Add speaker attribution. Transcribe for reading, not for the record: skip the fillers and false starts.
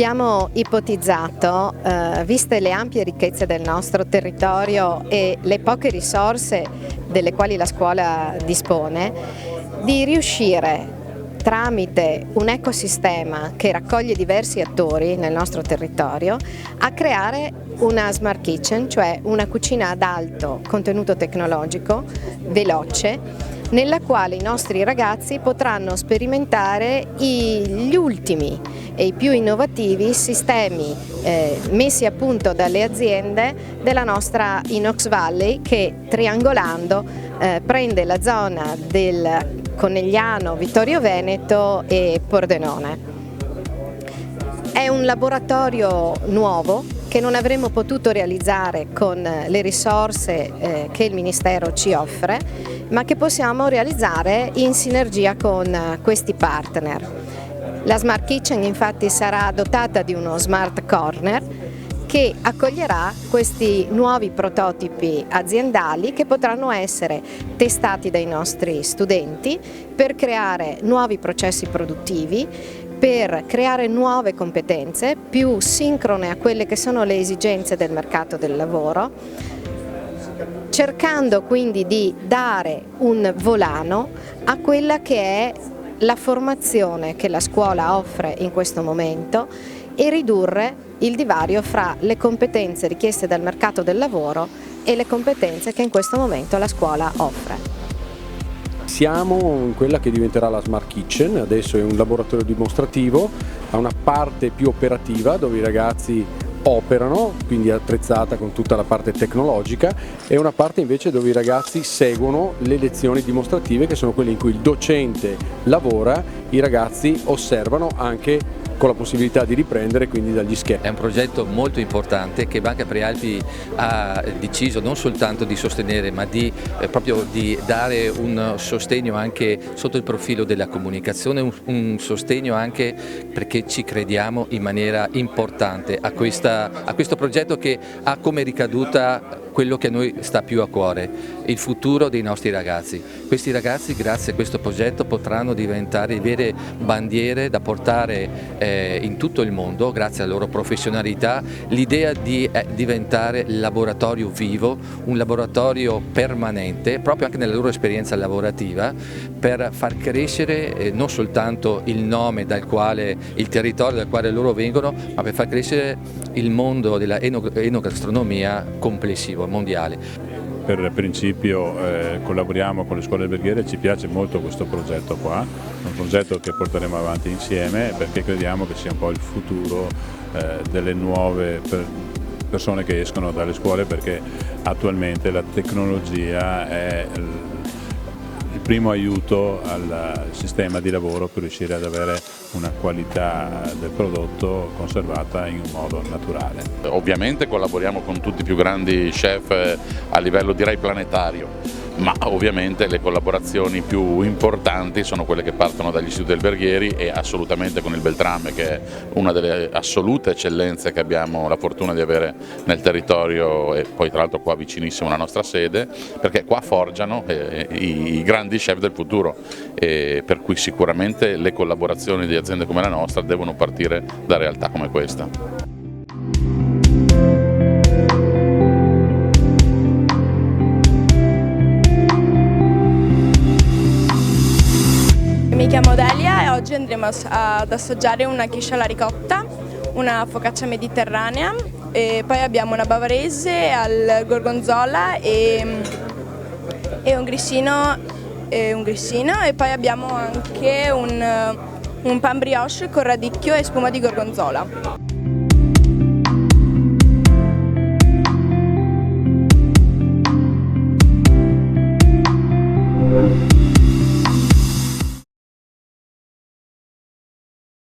Speaker 1: Abbiamo ipotizzato, viste le ampie ricchezze del nostro territorio e le poche risorse delle quali la scuola dispone, di riuscire tramite un ecosistema che raccoglie diversi attori nel nostro territorio a creare una Smart Kitchen, cioè una cucina ad alto contenuto tecnologico, veloce, nella quale i nostri ragazzi potranno sperimentare gli ultimi e i più innovativi sistemi messi a punto dalle aziende della nostra Inox Valley, che triangolando prende la zona del Conegliano, Vittorio Veneto e Pordenone. È un laboratorio nuovo che non avremmo potuto realizzare con le risorse che il Ministero ci offre, ma che possiamo realizzare in sinergia con questi partner. La Smart Kitchen infatti sarà dotata di uno Smart Corner che accoglierà questi nuovi prototipi aziendali che potranno essere testati dai nostri studenti per creare nuovi processi produttivi, per creare nuove competenze più sincrone a quelle che sono le esigenze del mercato del lavoro, cercando quindi di dare un volano a quella che è la formazione che la scuola offre in questo momento e ridurre il divario fra le competenze richieste dal mercato del lavoro e le competenze che in questo momento la scuola offre.
Speaker 2: Siamo in quella che diventerà la Smart Kitchen, adesso è un laboratorio dimostrativo, ha una parte più operativa dove i ragazzi operano, quindi attrezzata con tutta la parte tecnologica, e una parte invece dove i ragazzi seguono le lezioni dimostrative, che sono quelle in cui il docente lavora, i ragazzi osservano anche con la possibilità di riprendere quindi dagli schermi.
Speaker 3: È un progetto molto importante che Banca Prealpi ha deciso non soltanto di sostenere, ma proprio di dare un sostegno anche sotto il profilo della comunicazione, un sostegno anche perché ci crediamo in maniera importante a questo progetto che ha come ricaduta quello che a noi sta più a cuore, il futuro dei nostri ragazzi. Questi ragazzi, grazie a questo progetto, potranno diventare vere bandiere da portare in tutto il mondo, grazie alla loro professionalità. L'idea di diventare laboratorio vivo, un laboratorio permanente, proprio anche nella loro esperienza lavorativa, per far crescere non soltanto il nome dal quale, il territorio dal quale loro vengono, ma per far crescere il mondo della enogastronomia complessivo, mondiale.
Speaker 4: Per principio collaboriamo con le scuole alberghiere, ci piace molto questo progetto qua, è un progetto che porteremo avanti insieme perché crediamo che sia un po' il futuro delle nuove persone che escono dalle scuole, perché attualmente la tecnologia è il primo aiuto al sistema di lavoro per riuscire ad avere una qualità del prodotto conservata in un modo naturale.
Speaker 5: Ovviamente collaboriamo con tutti i più grandi chef a livello direi planetario, ma ovviamente le collaborazioni più importanti sono quelle che partono dagli istituti alberghieri e assolutamente con il Beltrame, che è una delle assolute eccellenze che abbiamo la fortuna di avere nel territorio e poi tra l'altro qua vicinissimo alla nostra sede, perché qua forgiano i grandi chef del futuro, per cui sicuramente le collaborazioni di aziende come la nostra devono partire da realtà come questa.
Speaker 6: Mi chiamo Delia e oggi andremo ad assaggiare una quiche alla ricotta, una focaccia mediterranea e poi abbiamo una bavarese al gorgonzola e un grissino e poi abbiamo anche un pan brioche con radicchio e spuma di gorgonzola.